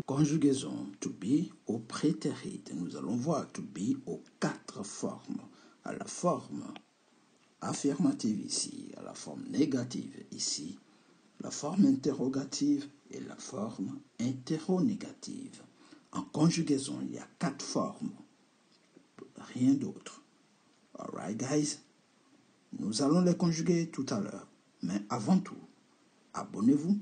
Conjugaison to be au prétérit. Nous allons voir to be aux 4 formes. À la forme affirmative ici, à la forme négative ici, la forme interrogative et la forme interronégative. En conjugaison, il y a 4 formes, rien d'autre. Alright, guys? Nous allons les conjuguer tout à l'heure. Mais avant tout, abonnez-vous,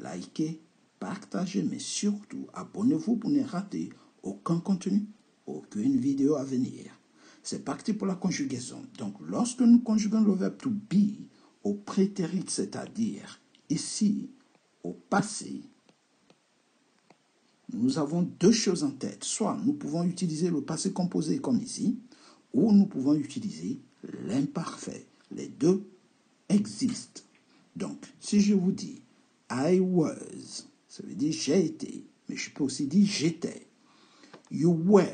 likez, partagez, mais surtout, abonnez-vous pour ne rater aucun contenu, aucune vidéo à venir. C'est parti pour la conjugaison. Donc, lorsque nous conjuguons le verbe to be au prétérit, c'est-à-dire ici, au passé, nous avons 2 choses en tête. Soit nous pouvons utiliser le passé composé comme ici, ou nous pouvons utiliser l'imparfait. Les deux existent. Donc, si je vous dis I was, ça veut dire j'ai été, mais je peux aussi dire j'étais. You were,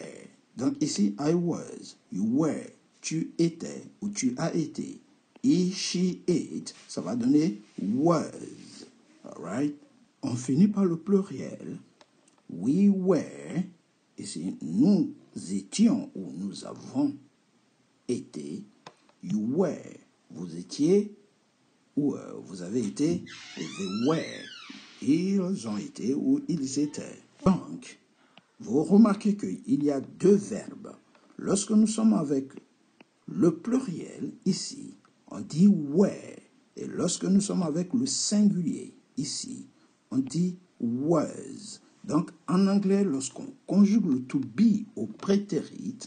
donc ici I was, you were, tu étais ou tu as été. He, she, it, ça va donner was. Alright? On finit par le pluriel. We were, ici nous étions ou nous avons été. You were, vous étiez ou vous avez été. They were, ils ont été ou ils étaient. Donc, vous remarquez qu'il y a 2 verbes. Lorsque nous sommes avec le pluriel, ici, on dit were. Et lorsque nous sommes avec le singulier, ici, on dit was. Donc, en anglais, lorsqu'on conjugue le to be au prétérit,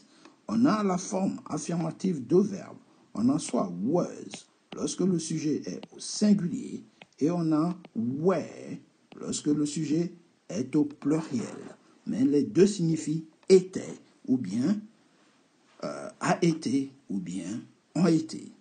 on a la forme affirmative de verbe. On a soit was, lorsque le sujet est au singulier, et on a were, lorsque le sujet est au pluriel. Mais les deux signifient était, ou bien a été, ou bien ont été.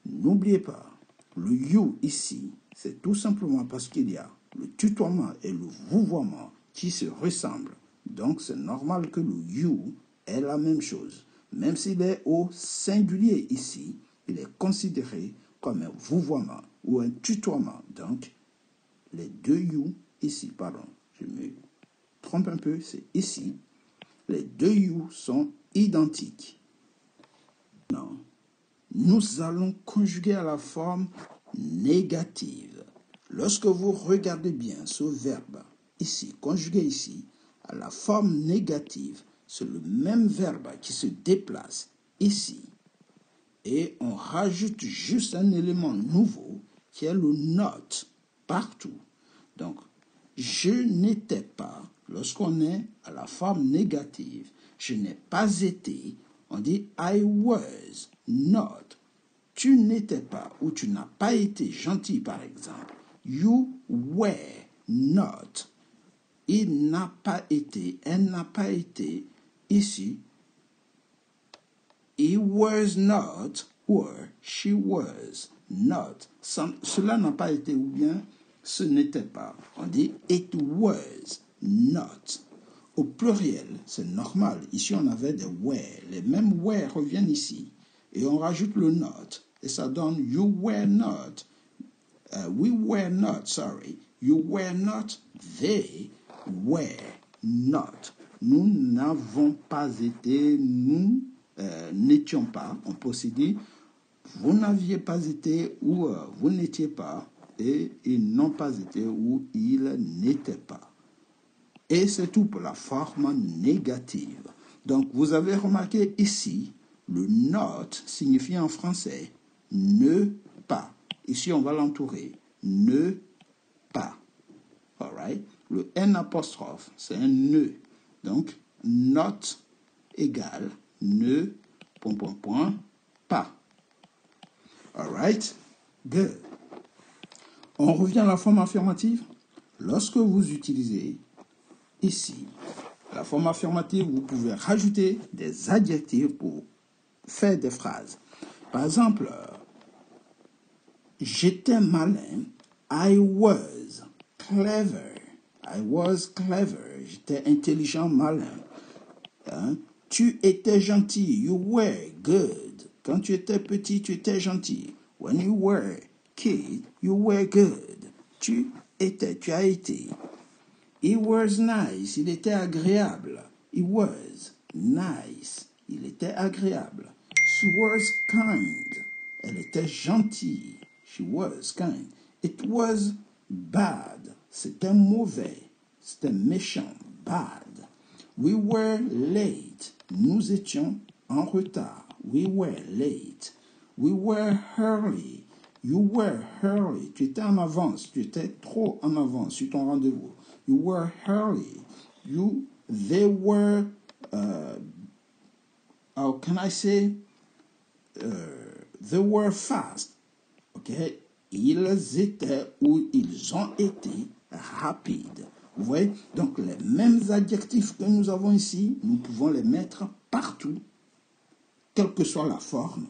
N'oubliez pas, le you ici, c'est tout simplement parce qu'il y a le tutoiement et le vouvoiement qui se ressemblent. Donc, c'est normal que le you est la même chose. Même s'il est au singulier ici, il est considéré comme un vouvoiement ou un tutoiement. Donc, les 2 you ici, pardon, je me trompe un peu, c'est ici. Les 2 you sont identiques. Non. Nous allons conjuguer à la forme négative. Lorsque vous regardez bien ce verbe ici, conjugué ici, à la forme négative, c'est le même verbe qui se déplace ici. Et on rajoute juste un élément nouveau qui est le not partout. Donc, je n'étais pas, lorsqu'on est à la forme négative, je n'ai pas été, on dit I was not. Tu n'étais pas ou tu n'as pas été gentil, par exemple. You were not. Il n'a pas été, elle n'a pas été. Ici, he was not, or she was not. Cela n'a pas été ou bien ce n'était pas. On dit it was not. Au pluriel, c'est normal. Ici, on avait des were. Les mêmes were reviennent ici. Et on rajoute le not. Et ça donne you were not. We were not, sorry. You were not. They were not. Nous n'avons pas été, nous n'étions pas. On peut aussi dire vous n'aviez pas été ou vous n'étiez pas. Et ils n'ont pas été ou ils n'étaient pas. Et c'est tout pour la forme négative. Donc, vous avez remarqué ici, le not signifie en français ne pas. Ici, on va l'entourer. Ne pas. All right? Le N apostrophe, c'est un ne. Donc, not égale ne, pas. All right? Good. On revient à la forme affirmative. Lorsque vous utilisez ici la forme affirmative, vous pouvez rajouter des adjectifs pour faire des phrases. Par exemple, j'étais malin. I was clever. I was clever. J'étais intelligent, malin. Hein? Tu étais gentil. You were good. Quand tu étais petit, tu étais gentil. When you were kid, you were good. Tu étais, tu as été. He was nice. Il était agréable. He was nice. Il était agréable. She was kind. Elle était gentille. She was kind. It was bad. C'était mauvais. C'était méchant. Bad. We were late. Nous étions en retard. We were late. We were early. You were early. Tu étais en avance. Tu étais trop en avance sur ton rendez-vous. You were early. They were, how can I say? They were fast. Okay? Ils étaient ou ils ont été rapides. Vous voyez? Donc, les mêmes adjectifs que nous avons ici, nous pouvons les mettre partout, quelle que soit la forme.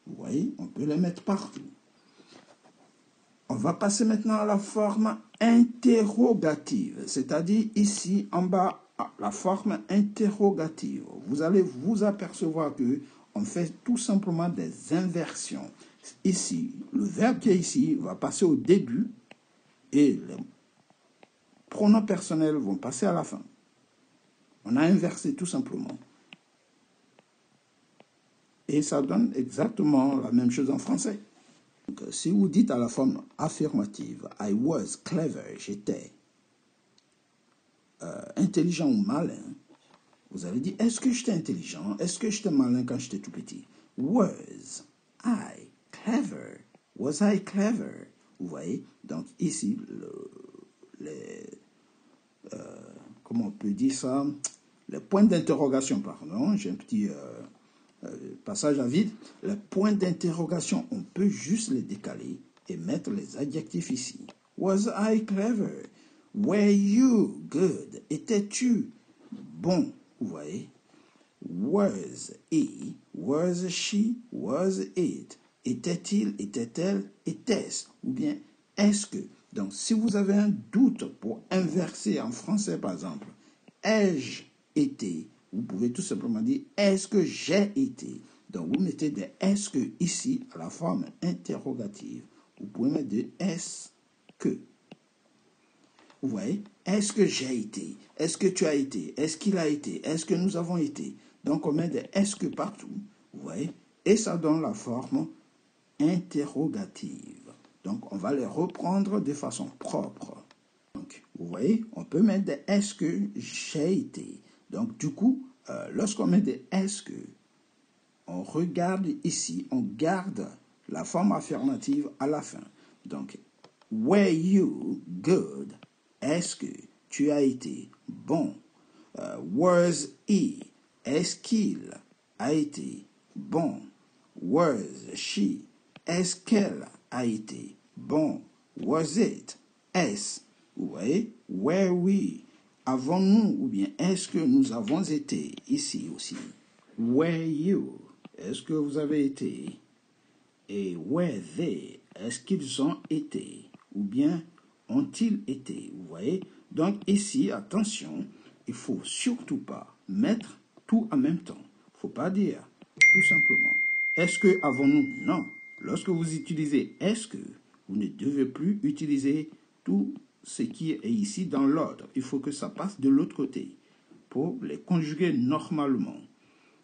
Vous voyez? On peut les mettre partout. On va passer maintenant à la forme interrogative, c'est-à-dire ici en bas, la forme interrogative. Vous allez vous apercevoir que on fait tout simplement des inversions. Ici, le verbe qui est ici va passer au début et les pronoms personnels vont passer à la fin. On a inversé tout simplement. Et ça donne exactement la même chose en français. Donc, si vous dites à la forme affirmative, I was clever, j'étais intelligent ou malin, vous allez dire, est-ce que j'étais intelligent? Est-ce que j'étais malin quand j'étais tout petit? Was I clever? Was I clever? Vous voyez? Donc ici, comment on peut dire ça? Les points d'interrogation, pardon, j'ai un petit passage à vide. Les points d'interrogation, on peut juste les décaler et mettre les adjectifs ici. Was I clever? Were you good? Étais-tu bon? Vous voyez? Was he? Was she? Was it? Était-il? Était-elle? Était-ce? Ou bien est-ce que? Donc, si vous avez un doute pour inverser en français, par exemple, ai-je été? Vous pouvez tout simplement dire est-ce que j'ai été? Donc, vous mettez des est-ce que ici à la forme interrogative. Vous pouvez mettre des est-ce que. Vous voyez? Est-ce que j'ai été? Est-ce que tu as été? Est-ce qu'il a été? Est-ce que nous avons été? Donc, on met des est-ce que partout. Vous voyez? Et ça donne la forme interrogative. Donc, on va les reprendre de façon propre. Donc, vous voyez? On peut mettre des est-ce que j'ai été? Donc, du coup, lorsqu'on met des est-ce que, on regarde ici, on garde la forme affirmative à la fin. Donc, were you good? Est-ce que tu as été bon? Was he? Est-ce qu'il a été bon? Was she? Est-ce qu'elle a été bon? Was it? Est-ce? Vous voyez? Were we? Avons-nous ou bien est-ce que nous avons été ici aussi? Were you? Est-ce que vous avez été? Et were they? Est-ce qu'ils ont été? Ou bien ont-ils été? Vous voyez? Donc ici, attention, il ne faut surtout pas mettre tout en même temps. Il ne faut pas dire tout simplement. Est-ce que avons-nous? Non. Lorsque vous utilisez est-ce que, vous ne devez plus utiliser tout ce qui est ici dans l'ordre. Il faut que ça passe de l'autre côté pour les conjuguer normalement.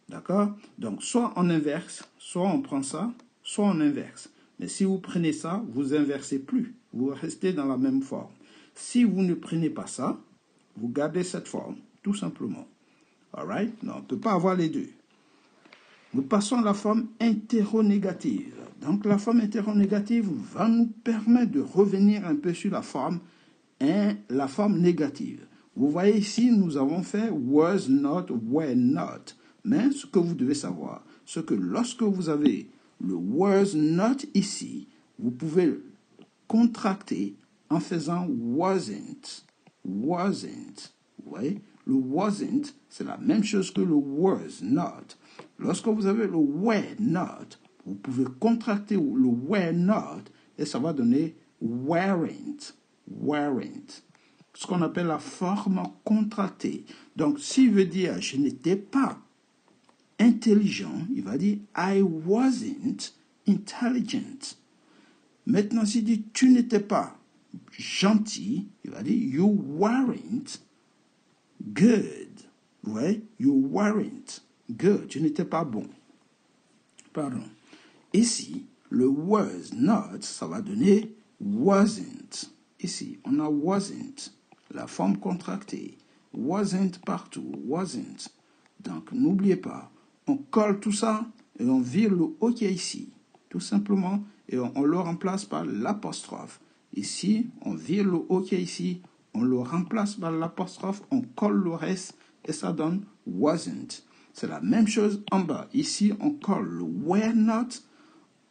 D'accord? Donc, soit on inverse, soit on prend ça, soit on inverse. Mais si vous prenez ça, vous inversez plus. Vous restez dans la même forme. Si vous ne prenez pas ça, vous gardez cette forme, tout simplement. All right? Non, on ne peut pas avoir les deux. Nous passons à la forme interronégative. Donc, la forme interronégative va nous permettre de revenir un peu sur la forme négative. Vous voyez ici, nous avons fait was not, were not. Mais ce que vous devez savoir, c'est que lorsque vous avez le was not ici, vous pouvez contracter en faisant wasn't. Wasn't. Vous voyez? Le wasn't, c'est la même chose que le was not. Lorsque vous avez le were not, vous pouvez contracter le were not et ça va donner weren't. Weren't. Ce qu'on appelle la forme contractée. Donc, s'il veut dire je n'étais pas intelligent, il va dire I wasn't intelligent. Maintenant, s'il dit tu n'étais pas gentil, il va dire you weren't good. Vous voyez? You weren't good. Tu n'étais pas bon. Pardon. Ici, le was not, ça va donner wasn't. Ici, on a wasn't, la forme contractée. Wasn't partout, wasn't. Donc, n'oubliez pas, on colle tout ça et on vire le O qui est ici. Tout simplement, et on le remplace par l'apostrophe. Ici, on vire le O qui est ici, on le remplace par l'apostrophe, on colle le reste et ça donne wasn't. C'est la même chose en bas. Ici, on colle le were not,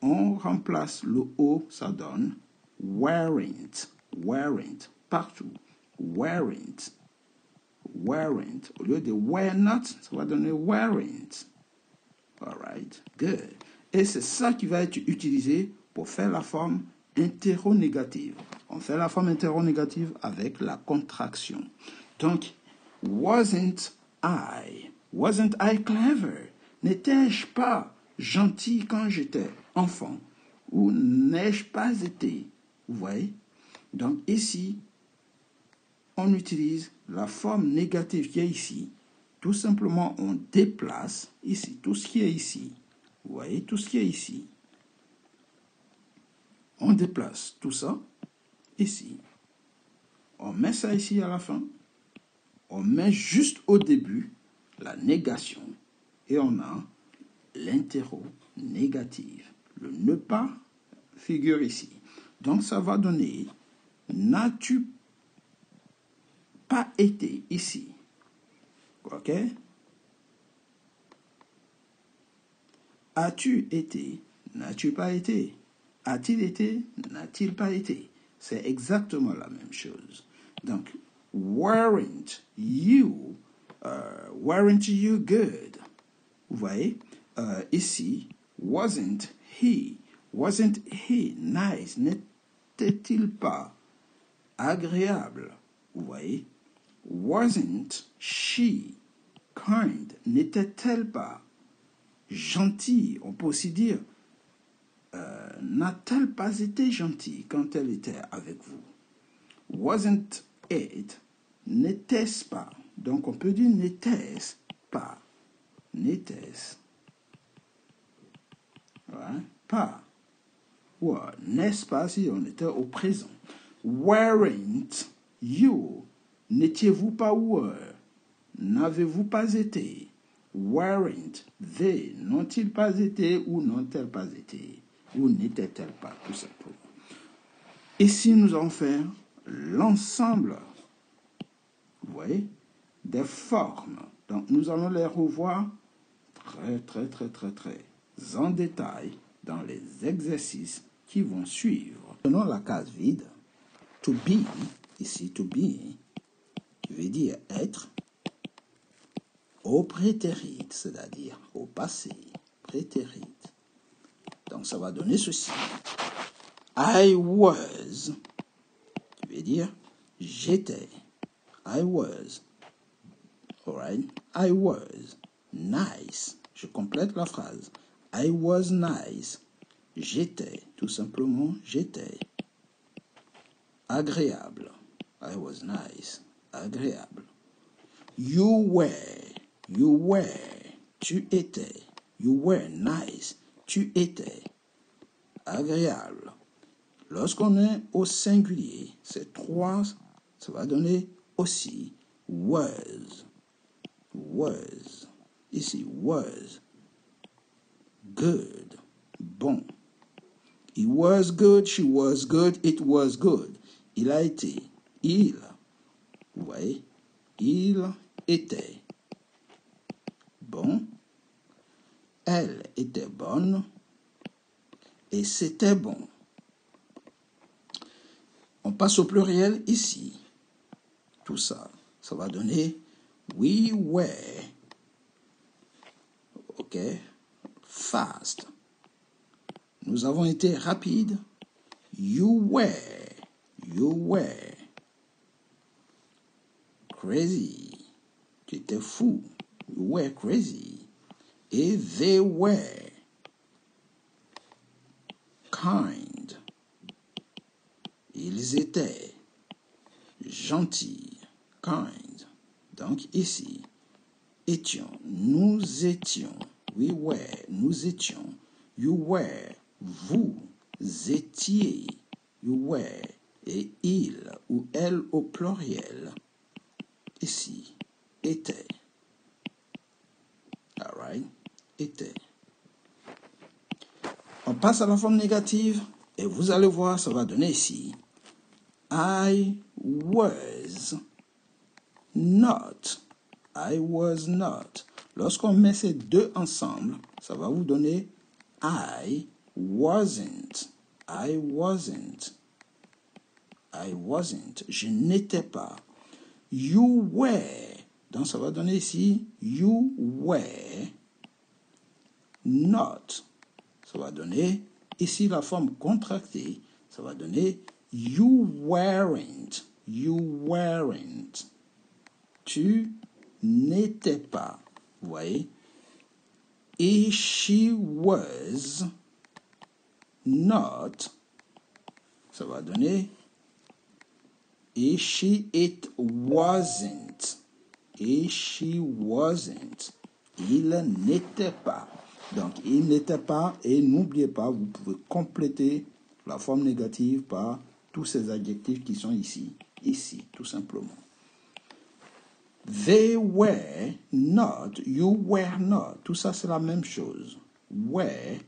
on remplace le O, ça donne weren't, weren't, partout, weren't, weren't. Au lieu de were not, ça va donner weren't. All right, good. Et c'est ça qui va être utilisé pour faire la forme interronégative. On fait la forme interronégative avec la contraction. Donc, wasn't I clever? N'étais-je pas gentil quand j'étais enfant? Ou n'ai-je pas été? Vous voyez? Donc ici, on utilise la forme négative qui est ici. Tout simplement, on déplace ici, tout ce qui est ici. Vous voyez, tout ce qui est ici. On déplace tout ça ici. On met ça ici à la fin. On met juste au début la négation. Et on a l'interronégative. Le ne pas figure ici. Donc, ça va donner n'as-tu pas été ici? OK? As-tu été? N'as-tu pas été? A-t-il été? N'a-t-il pas été? C'est exactement la même chose. Donc, weren't you good? Vous voyez? Ici, wasn't he nice? N'était-il pas agréable? Vous voyez? Wasn't she kind? N'était-elle pas gentille? On peut aussi dire, n'a-t-elle pas été gentille quand elle était avec vous? Wasn't it? N'était-ce pas? Donc on peut dire n'était-ce pas? N'était-ce pas? Ou n'est-ce pas si on était au présent? Weren't you? N'étiez-vous pas were? N'avez-vous pas été? Weren't they? N'ont-ils pas été ou n'ont-elles pas été? Ou n'étaient-elles pas, tout simplement. Ici, nous allons faire l'ensemble, vous voyez, des formes. Donc, nous allons les revoir très en détail dans les exercices qui vont suivre. Prenons la case vide. To be, ici, to be, veut dire être au prétérit, c'est-à-dire au passé, prétérit. Donc, ça va donner ceci. I was, qui veut dire j'étais. I was. Alright? I was nice. Je complète la phrase. I was nice. J'étais. Tout simplement, j'étais. Agréable. I was nice. Agréable. You were. Tu étais. You were nice. Tu étais. Agréable. Lorsqu'on est au singulier, c'est trois, ça va donner aussi was. Ici, was. Good. Bon. He was good, she was good, it was good. Il a été. Il. Vous voyez? Il était. Bon. Elle était bonne. Et c'était bon. On passe au pluriel ici. Tout ça, ça va donner we were. OK? Fast. Nous avons été rapides. You were. Crazy. Tu étais fou. You were crazy. Et they were. Kind. Ils étaient gentils. Kind. Donc ici, étions. Nous étions. We were. Nous étions. You were. Vous étiez. You were. Et il ou elle au pluriel. Ici, était. Alright? Était. On passe à la forme négative et vous allez voir, ça va donner ici. I was not. I was not. Lorsqu'on met ces deux ensemble, ça va vous donner I wasn't. I wasn't. I wasn't. Je n'étais pas. You were. Donc ça va donner ici you were not. Ça va donner ici la forme contractée. Ça va donner you weren't. You weren't. Tu n'étais pas. Vous voyez? Et she was not. Ça va donner et it wasn't. Et she wasn't. Il n'était pas. Donc, il n'était pas, et n'oubliez pas, vous pouvez compléter la forme négative par tous ces adjectifs qui sont ici, tout simplement. They were not, you were not. Tout ça, c'est la même chose. Were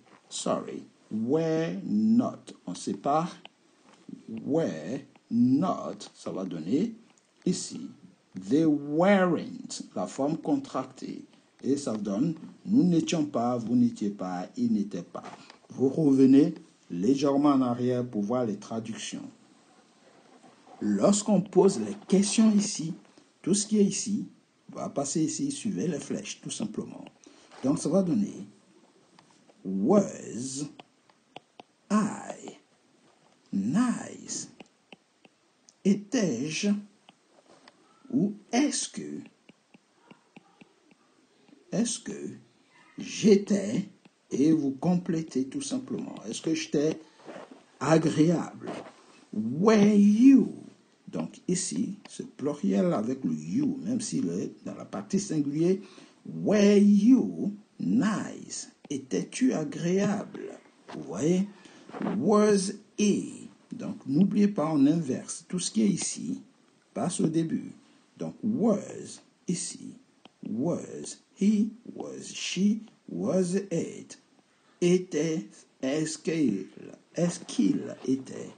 not. On sépare. Were not, ça va donner ici. They weren't, la forme contractée. Et ça donne, nous n'étions pas, vous n'étiez pas, il n'était pas. Vous revenez légèrement en arrière pour voir les traductions. Lorsqu'on pose les questions ici, tout ce qui est ici va passer ici, suivez les flèches, tout simplement. Donc ça va donner was I nice? Étais-je ou est-ce que j'étais, et vous complétez tout simplement. Est-ce que j'étais agréable? Were you? Donc ici, ce pluriel avec le you, même s'il est dans la partie singulier, were you nice? Étais-tu agréable? Vous voyez? Was he? Donc n'oubliez pas, on inverse. Tout ce qui est ici passe au début. Donc was, ici. Was he, was she, was it. Était, est-ce qu'il était.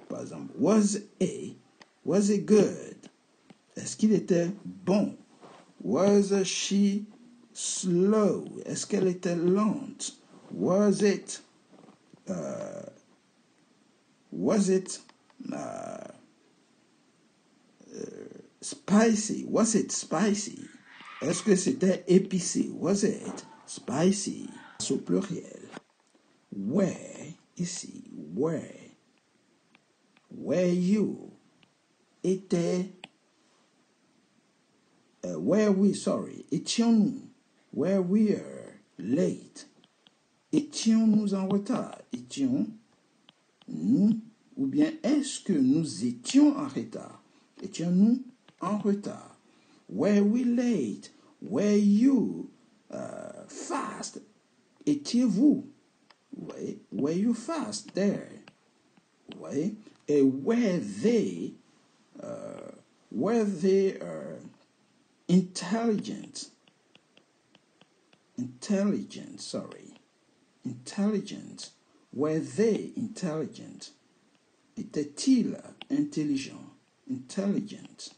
Par exemple, was it good? Est-ce qu'il était bon? Was she slow? Est-ce qu'elle était lente? Was it spicy? Was it spicy? Est-ce que c'était épicé? Was it spicy? Au pluriel. Where, ici, where you? Était, étions-nous? Were we late? Étions-nous en retard? Étions-nous, ou bien est-ce que nous étions en retard? Étions-nous en retard? Were we late? Were you fast? Étiez-vous? Oui. Were you fast there? Oui. Et were they intelligent? Intelligent. Were they intelligent? Étaient-ils intelligents? Intelligent.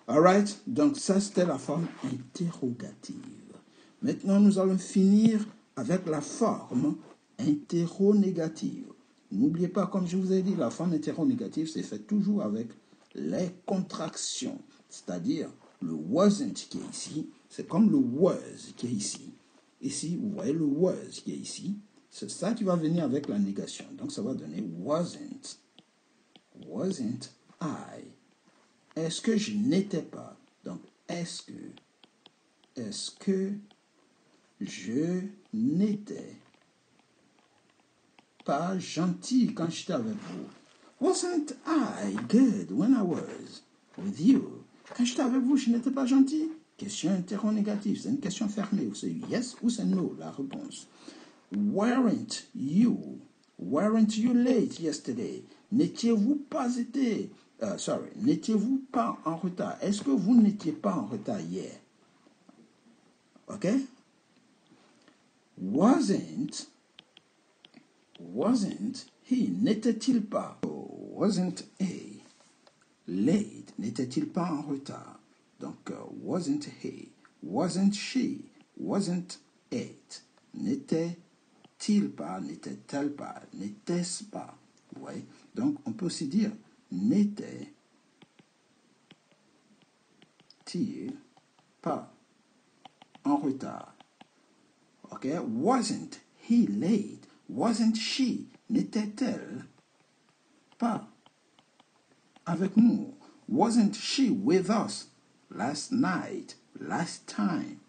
Alright, donc ça c'était la forme interrogative. Maintenant nous allons finir avec la forme interronégative. N'oubliez pas, comme je vous ai dit, la forme interronégative c'est fait toujours avec les contractions. C'est-à-dire le wasn't qui est ici, c'est comme le was qui est ici. Ici, vous voyez le was qui est ici. C'est ça qui va venir avec la négation. Donc ça va donner wasn't. Wasn't I? Est-ce que je n'étais pas? Donc, est-ce que je n'étais pas gentil quand j'étais avec vous? Wasn't I good when I was with you? Quand j'étais avec vous, je n'étais pas gentil? Question interrogative, c'est une question fermée. Ou c'est yes ou c'est no, la réponse. Weren't you late yesterday? N'étiez-vous pas n'étiez-vous pas en retard? Est-ce que vous n'étiez pas en retard hier? Ok? Wasn't he, n'était-il pas? Wasn't he late? N'était-il pas en retard? Donc, wasn't he, wasn't she, wasn't it? N'était-il pas, n'était-elle pas, n'était-ce pas? Ouais. Donc, on peut aussi dire n'était-il pas en retard? Ok? Wasn't he late? Wasn't she? N'était-elle pas avec nous? Wasn't she with us last night, last time?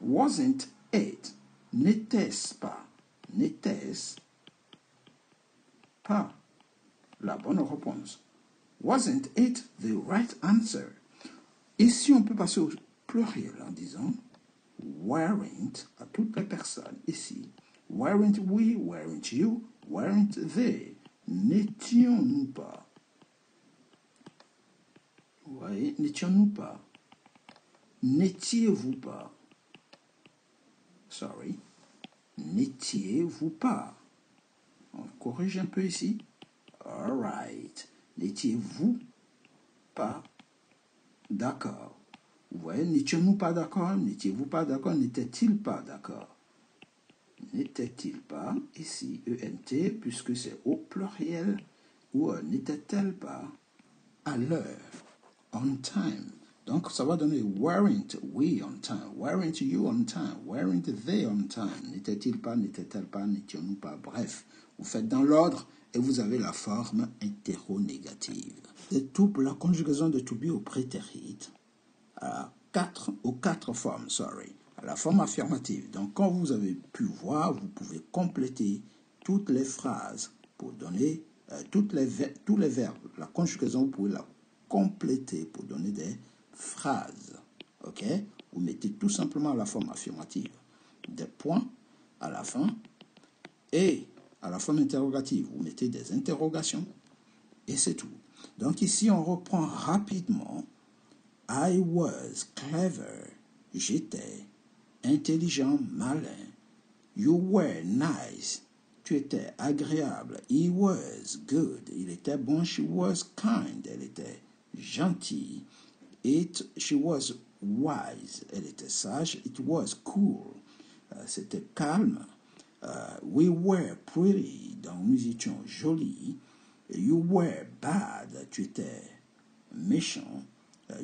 Wasn't it? N'était-ce pas? N'était-ce pas la bonne réponse? Wasn't it the right answer? Ici, on peut passer au pluriel en disant weren't à toutes les personnes ici. Weren't we, weren't you, weren't they? N'étions-nous pas? Oui, n'étions-nous pas? N'étiez-vous pas? Sorry. N'étiez-vous pas? On corrige un peu ici. All right. N'étiez-vous pas d'accord? Vous voyez, n'étions-nous pas d'accord? N'étiez-vous pas d'accord? N'était-il pas d'accord? N'était-il pas, ici, ENT, puisque c'est au pluriel, ou n'était-elle pas à l'heure, on time? Donc, ça va donner weren't we on time, weren't you on time, weren't they on time, n'était-il pas, n'était-elle pas, n'étions-nous pas, bref. Vous faites dans l'ordre et vous avez la forme interrogative. C'est tout pour la conjugaison de to be au prétérit, aux quatre formes, à la forme affirmative. Donc, quand vous avez pu voir, vous pouvez compléter toutes les phrases pour donner tous les verbes. La conjugaison, vous pouvez la compléter pour donner des phrases. Ok? Vous mettez tout simplement la forme affirmative des points à la fin et à la forme interrogative, vous mettez des interrogations et c'est tout. Donc ici, on reprend rapidement. I was clever. J'étais intelligent, malin. You were nice. Tu étais agréable. He was good. Il était bon. She was kind. Elle était gentille. She was wise. Elle était sage. It was cool. C'était calme. We were pretty. Donc nous étions jolis. You were bad. Tu étais méchant.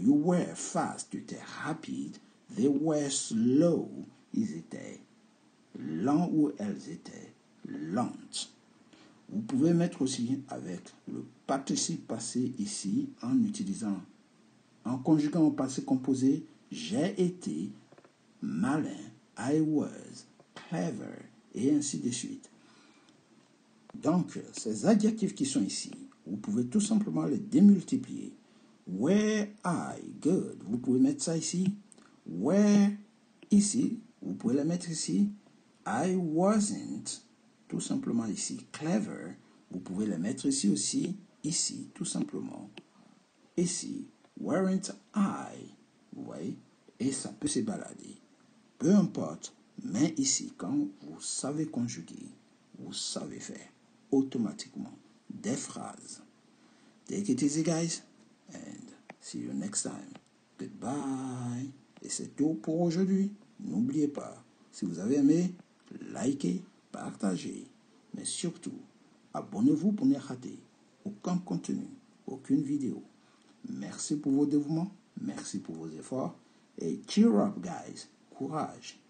You were fast, tu étais rapide. They were slow, ils étaient lents ou elles étaient lentes. Vous pouvez mettre aussi avec le participe passé ici en conjuguant au passé composé, j'ai été malin, I was clever, et ainsi de suite. Donc, ces adjectifs qui sont ici, vous pouvez tout simplement les démultiplier. Were I good? Vous pouvez mettre ça ici. Were ici. Vous pouvez le mettre ici. I wasn't. Tout simplement ici. Clever. Vous pouvez le mettre ici aussi. Ici. Tout simplement. Ici. Weren't I? Vous voyez? Et ça peut se balader. Peu importe. Mais ici, quand vous savez conjuguer, vous savez faire automatiquement des phrases. Take it easy, guys. And see you next time. Goodbye. Et c'est tout pour aujourd'hui. N'oubliez pas, si vous avez aimé, likez, partagez. Mais surtout, abonnez-vous pour ne rater aucun contenu, aucune vidéo. Merci pour vos dévouements. Merci pour vos efforts. Et cheer up, guys. Courage.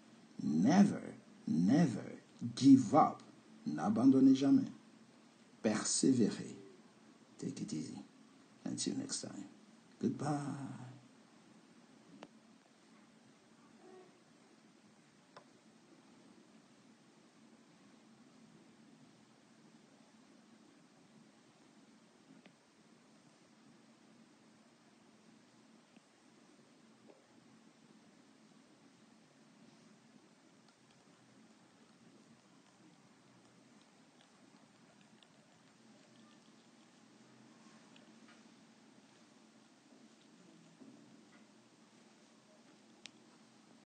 Never, never give up. N'abandonnez jamais. Persévérez. Take it easy. And see you next time. Goodbye.